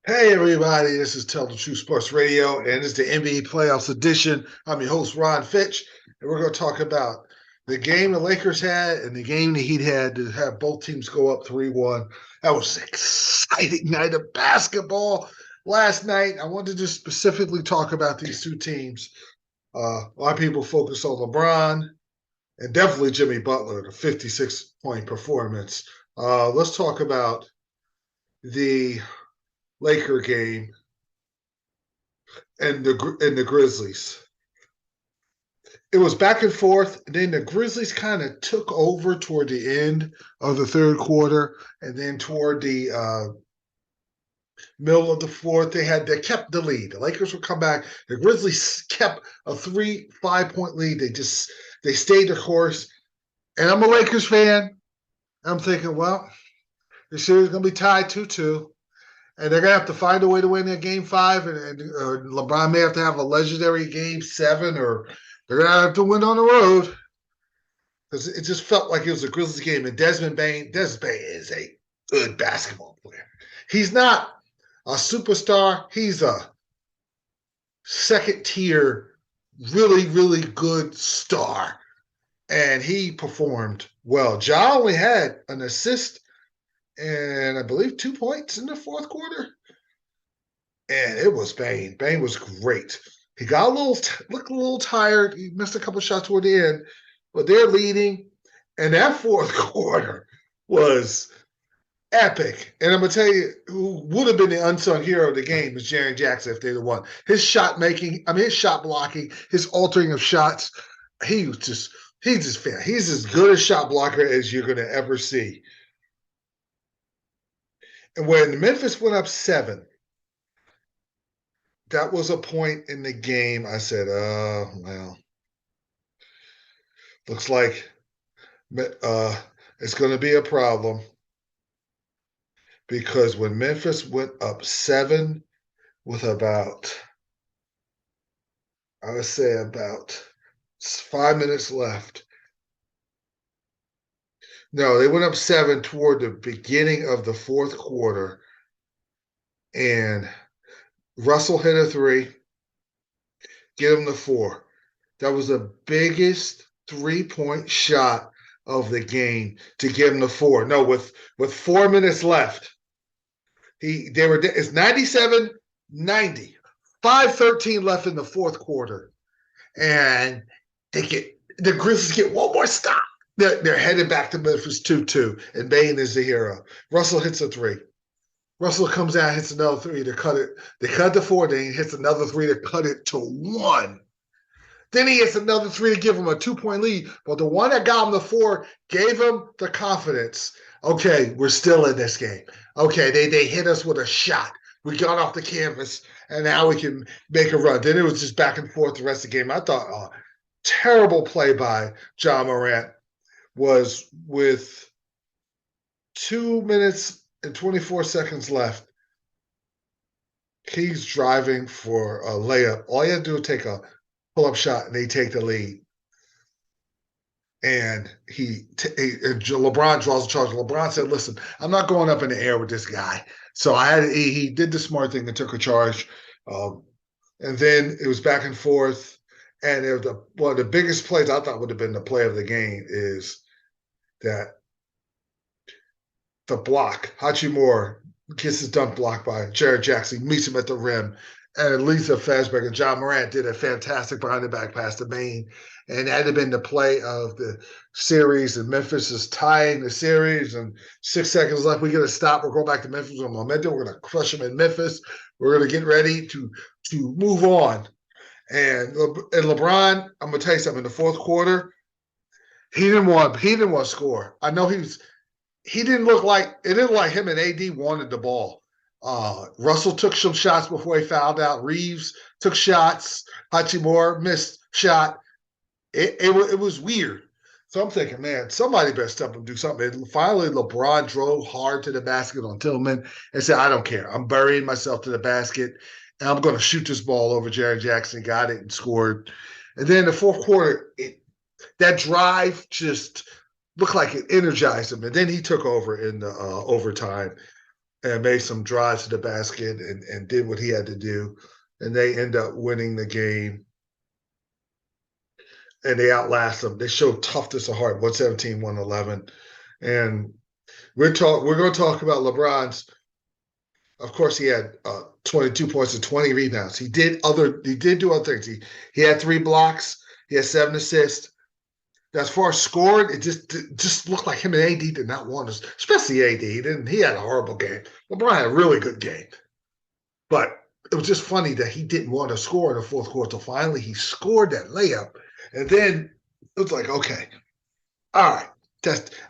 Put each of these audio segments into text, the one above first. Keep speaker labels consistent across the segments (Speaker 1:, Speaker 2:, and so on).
Speaker 1: Hey everybody, this is Tell the Truth Sports Radio, and it's the NBA Playoffs edition. I'm your host, Ron Fitch, and we're going to talk about the game the Lakers had and the game the Heat had to have both teams go up 3-1. That was an exciting night of basketball last night. I wanted to just specifically talk about these two teams. A lot of people focus on LeBron and definitely Jimmy Butler, the 56-point performance. Let's talk about the Laker game and the Grizzlies. It was back and forth. And then the Grizzlies kind of took over toward the end of the third quarter, and then toward the middle of the fourth, they kept the lead. The Lakers would come back. The Grizzlies kept a 3-5 point lead. They stayed the course. And I'm a Lakers fan. I'm thinking, well, the series is gonna be tied 2-2. And they're gonna have to find a way to win that game five, and LeBron may have to have a legendary game seven, or they're gonna have to win on the road because it just felt like it was a Grizzlies game. And Desmond Bane is a good basketball player. He's not a superstar. He's a second tier, really, really good star, and he performed well. Ja only had an assist and I believe 2 points in the fourth quarter. And it was Bane. Bane was great. He got looked a little tired. He missed a couple shots toward the end, but they're leading. And that fourth quarter was epic. And I'm gonna tell you, who would have been the unsung hero of the game was Jaren Jackson if they'd have won. His shot making, his shot blocking, his altering of shots. He's fair. He's as good a shot blocker as you're gonna ever see. And when Memphis went up 7, that was a point in the game I said, well, looks like it's going to be a problem because when Memphis went up 7 with I would say about 5 minutes left. No, they went up 7 toward the beginning of the fourth quarter, and Russell hit a 3, get him the 4. That was the biggest 3-point shot of the game to give him the 4. No, with 4 minutes left, it's 97-90. 5:13 left in the fourth quarter, and the Grizzlies get one more stop. They're headed back to Memphis 2-2, and Bane is the hero. Russell hits a 3. Russell comes out, hits another 3 to cut it. They cut to 4, then he hits another 3 to cut it to 1. Then he hits another 3 to give him a 2-point lead. But the one that got him the 4 gave him the confidence. Okay, we're still in this game. Okay, they hit us with a shot. We got off the canvas, and now we can make a run. Then it was just back and forth the rest of the game. I thought, terrible play by Ja Morant was with 2 minutes and 24 seconds left. He's driving for a layup. All you have to do is take a pull-up shot, and they take the lead. And LeBron draws the charge. LeBron said, "Listen, I'm not going up in the air with this guy." So he did the smart thing and took a charge. And then it was back and forth. And one of the biggest plays I thought would have been the play of the game is that the block, Hachimura gets his dunk blocked by Jared Jackson, meets him at the rim, and it leads to a fastback. And Ja Morant did a fantastic behind the back pass to Bane. And that had been the play of the series. And Memphis is tying the series, and 6 seconds left. We got to stop. We're going back to Memphis with momentum. We're going to crush them in Memphis. We're going to get ready to move on. And LeBron, I'm going to tell you something. In the fourth quarter, he didn't want to score. I know he didn't look like him and AD wanted the ball. Russell took some shots before he fouled out. Reeves took shots. Hachimura missed shot. It was weird. So I'm thinking, man, somebody better step up and do something. And finally, LeBron drove hard to the basket on Tillman and said, I don't care. I'm burying myself to the basket, and I'm going to shoot this ball over Jared Jackson. Got it and scored. And then the fourth quarter, that drive just looked like it energized him. And then he took over in the overtime. and made some drives to the basket and did what he had to do. And they end up winning the game. And they outlast them. They showed toughness of heart, 117, 111. And we're going to talk about LeBron's. Of course, he had 22 points and 20 rebounds. He did do other things. He had 3 blocks. He had 7 assists. As far as scoring, it just looked like him and AD did not want us, especially AD. He had a horrible game. LeBron had a really good game. But it was just funny that he didn't want to score in the fourth quarter. So finally, he scored that layup. And then it was like, okay, all right,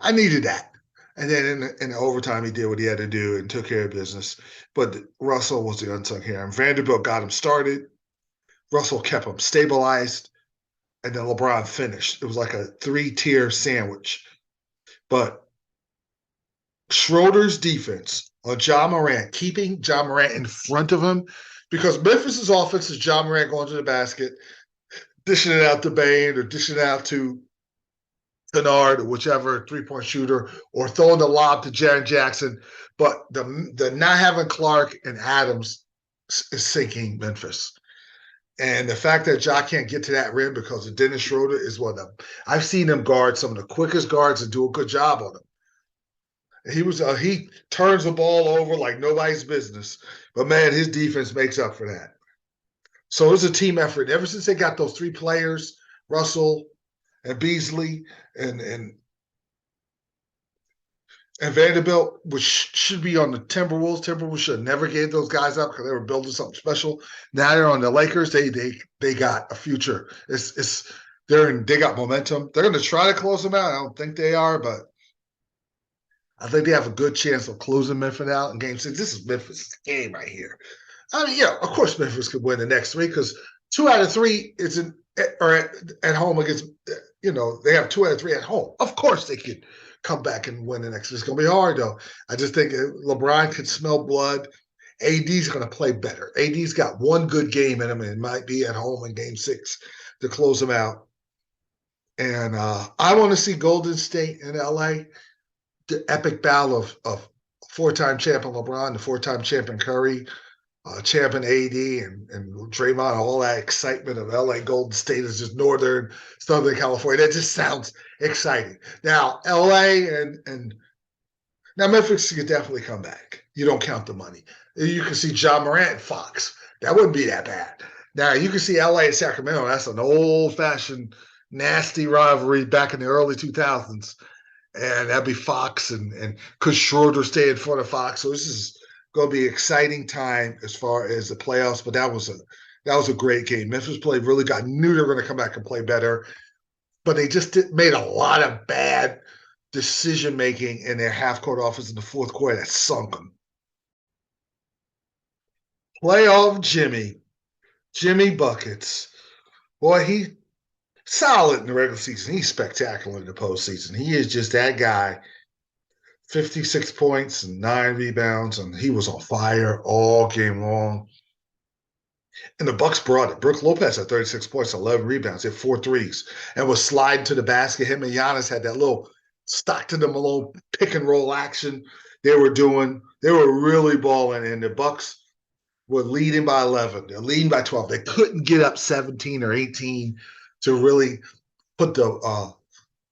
Speaker 1: I needed that. And then in the overtime, he did what he had to do and took care of business. But Russell was the unsung hero. And Vanderbilt got him started. Russell kept him stabilized. And then LeBron finished. It was like a 3-tier sandwich. But Schroeder's defense on Ja Morant, keeping Ja Morant in front of him, because Memphis's offense is Ja Morant going to the basket, dishing it out to Bane or dishing it out to Kennard or whichever three-point shooter, or throwing the lob to Jaren Jackson. But the not having Clark and Adams is sinking Memphis. And the fact that Ja can't get to that rim because of Dennis Schroeder is one of them. I've seen him guard some of the quickest guards and do a good job on him. He turns the ball over like nobody's business. But, man, his defense makes up for that. So it was a team effort. Ever since they got those 3 players, Russell and Beasley and Vanderbilt, which should be on the Timberwolves. Timberwolves should have never gave those guys up because they were building something special. Now they're on the Lakers. They got a future. They got momentum. They're going to try to close them out. I don't think they are, but I think they have a good chance of closing Memphis out in Game 6. This is Memphis' game right here. I mean, of course Memphis could win the next 3 because 2 out of 3 is at home against. They have 2 out of 3 at home. Of course they could come back and win the next. It's going to be hard, though. I just think LeBron can smell blood. AD's going to play better. AD's got one good game in him, and it might be at home in Game 6 to close him out. And I want to see Golden State in L.A., the epic battle of 4-time champion LeBron, the 4-time champion Curry, champion AD, and Draymond, all that excitement of LA Golden State is just Southern California. That just sounds exciting. Now, LA and now Memphis could definitely come back. You don't count the money. You can see Ja Morant and Fox. That wouldn't be that bad. Now, you can see LA and Sacramento. That's an old-fashioned, nasty rivalry back in the early 2000s. And that'd be Fox and could Schroeder stay in front of Fox? So this is going to be an exciting time as far as the playoffs, but that was a great game. Memphis played really good. I knew they were going to come back and play better, but they just made a lot of bad decision-making in their half-court offense in the fourth quarter that sunk them. Playoff Jimmy Buckets. Boy, he solid in the regular season. He's spectacular in the postseason. He is just that guy. 56 points and 9 rebounds, and he was on fire all game long. And the Bucks brought it. Brook Lopez had 36 points, 11 rebounds, hit 4 threes, and was sliding to the basket. Him and Giannis had that little Stockton to Malone pick and roll action they were doing. They were really balling, and the Bucks were leading by 11. They're leading by 12. They couldn't get up 17 or 18 to really put the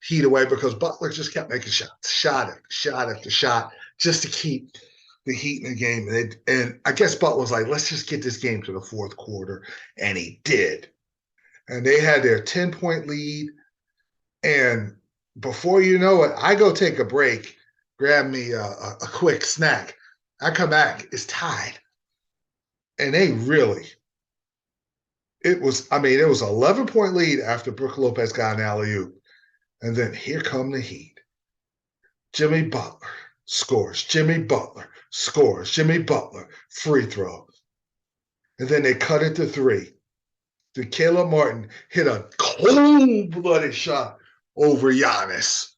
Speaker 1: Heat away because Butler just kept making shots, shot after shot, just to keep the Heat in the game. And I guess Butler was like, let's just get this game to the fourth quarter. And he did. And they had their 10-point lead. And before you know it, I go take a break, grab me a quick snack. I come back, it's tied. And it was an 11-point lead after Brook Lopez got an alley-oop. And then here come the Heat. Jimmy Butler scores. Jimmy Butler scores. Jimmy Butler, free throw. And then they cut it to 3. Then Caleb Martin hit a cold-blooded shot over Giannis.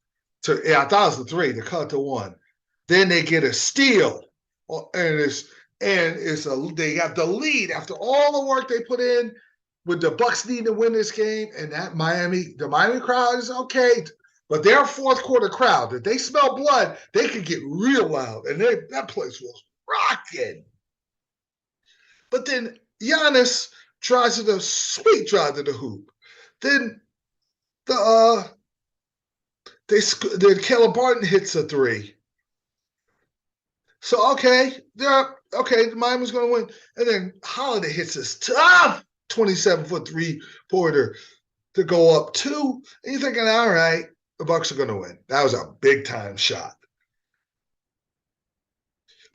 Speaker 1: I thought it was the 3. They cut to 1. Then they get a steal. And they got the lead after all the work they put in. With the Bucks needing to win this game, and the Miami crowd is okay, but their fourth quarter crowd, if they smell blood, they could get real loud, and that place was rocking. But then Giannis tries to sweet drive to the hoop. Then then Caleb Barton hits a three. So okay, Miami's going to win. And then Holiday hits this tough 27-foot three-pointer to go up two. And you're thinking, all right, the Bucks are going to win. That was a big-time shot.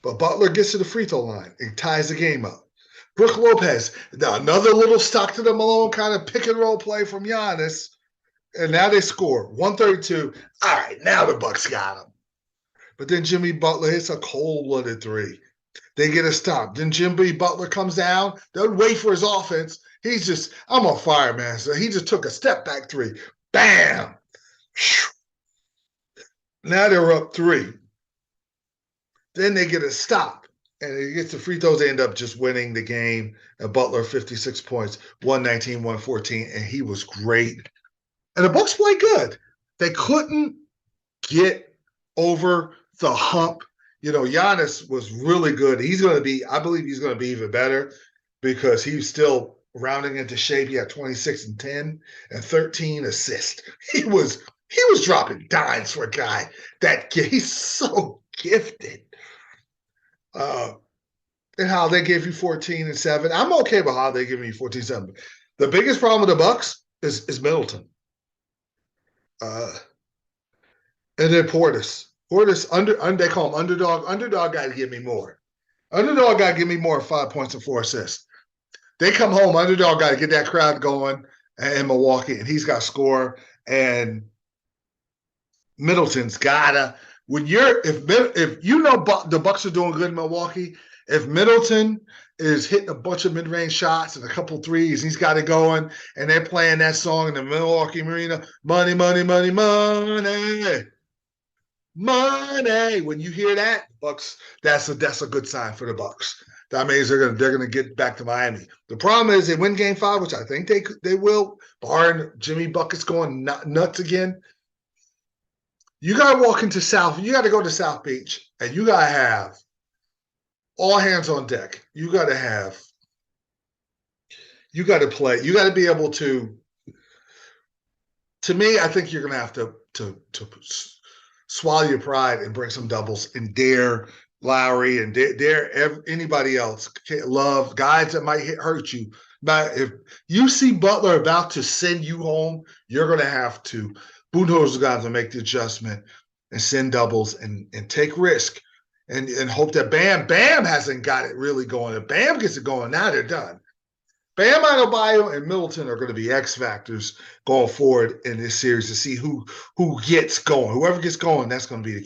Speaker 1: But Butler gets to the free throw line and ties the game up. Brook Lopez, another little Stockton Malone kind of pick-and-roll play from Giannis. And now they score 132. All right, now the Bucks got him. But then Jimmy Butler hits a cold-blooded three. They get a stop. Then Jimmy Butler comes down. Doesn't wait for his offense. He's just, I'm on fire, man. So he just took a step-back three. Bam! Now they're up three. Then they get a stop. And it gets the free throws. They end up just winning the game. And Butler, 56 points, 119, 114. And he was great. And the Bucks played good. They couldn't get over the hump. You know, Giannis was really good. I believe he's going to be even better because he's still rounding into shape. He had 26 and 10 and 13 assists. He was dropping dimes for a guy he's so gifted. And how they gave you 14 and 7. I'm okay with how they give you 14 and 7. The biggest problem with the Bucks is Middleton. And then Portis. They call him underdog. Underdog got to give me more. Underdog got to give me more 5 points and 4 assists. They come home, underdog got to get that crowd going in Milwaukee, and he's got to score. And Middleton's gotta. If you know the Bucks are doing good in Milwaukee, if Middleton is hitting a bunch of mid-range shots and a couple threes, he's got it going, and they're playing that song in the Milwaukee Marina, money, money, money, money. Money. When you hear that, Bucks, that's a good sign for the Bucks. That means they're gonna get back to Miami. The problem is they win Game 5, which I think they will, barring Jimmy Buckets going nuts again. You gotta walk into you gotta go to South Beach, and you gotta have all hands on deck. You gotta play. You gotta be able to. To me, I think you're gonna have to swallow your pride and bring some doubles and dare Lowry and dare anybody else. Love guys that might hurt you. But if you see Butler about to send you home, you're going to have to Budenholzer's guys to make the adjustment and send doubles and take risk and hope that Bam hasn't got it really going. If Bam gets it going, now they're done. Bam Adebayo and Middleton are going to be X factors going forward in this series to see who gets going. Whoever gets going, that's going to be the